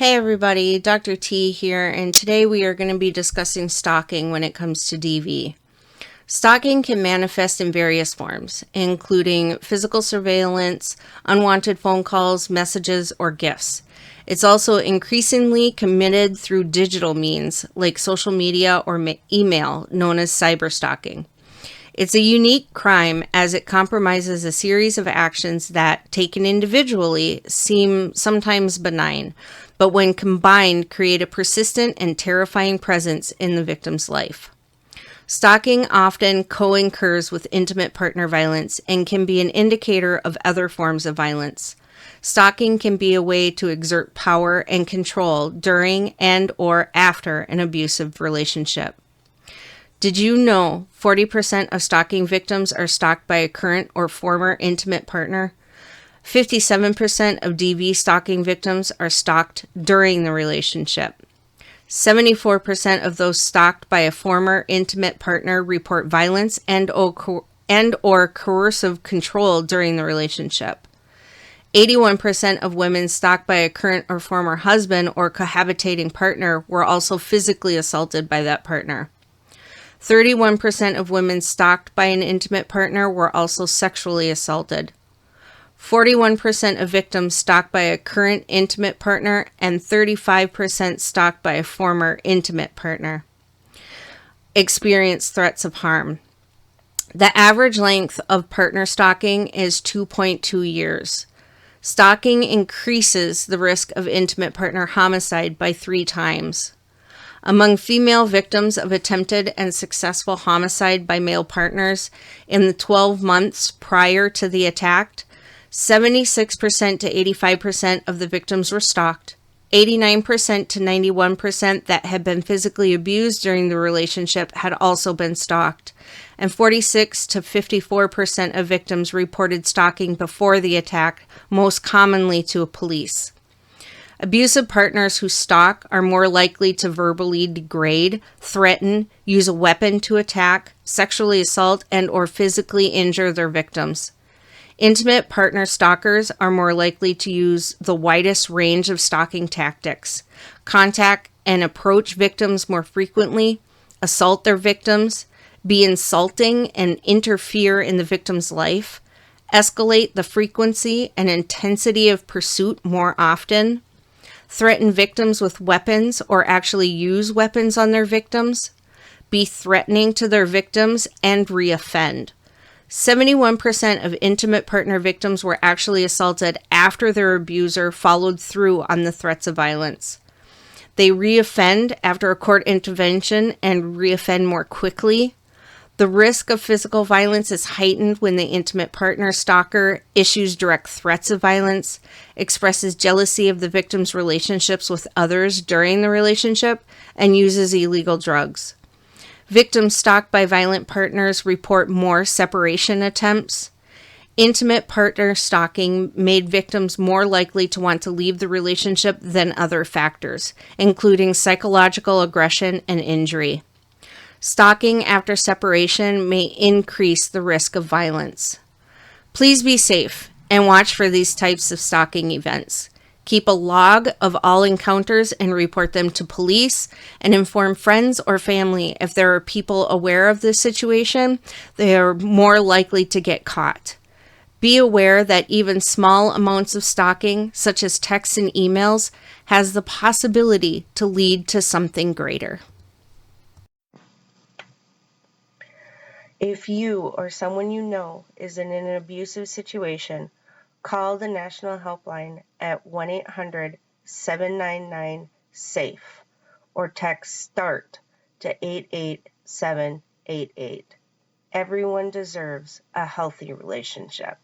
Hey everybody, Dr. T here, and today we are going to be discussing stalking when it comes to DV. Stalking can manifest in various forms, including physical surveillance, unwanted phone calls, messages, or gifts. It's also increasingly committed through digital means like social media or email, known as cyberstalking. It's a unique crime as it compromises a series of actions that, taken individually, seem sometimes benign, but when combined, create a persistent and terrifying presence in the victim's life. Stalking often co-occurs with intimate partner violence and can be an indicator of other forms of violence. Stalking can be a way to exert power and control during and or after an abusive relationship. Did you know 40% of stalking victims are stalked by a current or former intimate partner? 57% of DV stalking victims are stalked during the relationship. 74% of those stalked by a former intimate partner report violence and or coercive control during the relationship. 81% of women stalked by a current or former husband or cohabitating partner were also physically assaulted by that partner. 31% of women stalked by an intimate partner were also sexually assaulted. 41% of victims stalked by a current intimate partner and 35% stalked by a former intimate partner experience threats of harm. The average length of partner stalking is 2.2 years. Stalking increases the risk of intimate partner homicide by 3 times. Among female victims of attempted and successful homicide by male partners in the 12 months prior to the attack, 76% to 85% of the victims were stalked, 89% to 91% that had been physically abused during the relationship had also been stalked, and 46 to 54% of victims reported stalking before the attack, most commonly to police. Abusive partners who stalk are more likely to verbally degrade, threaten, use a weapon to attack, sexually assault, and or physically injure their victims. Intimate partner stalkers are more likely to use the widest range of stalking tactics, contact and approach victims more frequently, assault their victims, be insulting and interfere in the victim's life, escalate the frequency and intensity of pursuit more often, threaten victims with weapons or actually use weapons on their victims, be threatening to their victims, and reoffend. 71% of intimate partner victims were actually assaulted after their abuser followed through on the threats of violence. They reoffend after a court intervention and reoffend more quickly. The risk of physical violence is heightened when the intimate partner stalker issues direct threats of violence, expresses jealousy of the victim's relationships with others during the relationship, and uses illegal drugs. Victims stalked by violent partners report more separation attempts. Intimate partner stalking made victims more likely to want to leave the relationship than other factors, including psychological aggression and injury. Stalking after separation may increase the risk of violence. Please be safe and watch for these types of stalking events. Keep a log of all encounters and report them to police, and inform friends or family if there are people aware of this situation. They are more likely to get caught. Be aware that even small amounts of stalking, such as texts and emails, has the possibility to lead to something greater. If you or someone you know is in an abusive situation, call the National Helpline at 1-800-799-SAFE or text START to 88788. Everyone deserves a healthy relationship.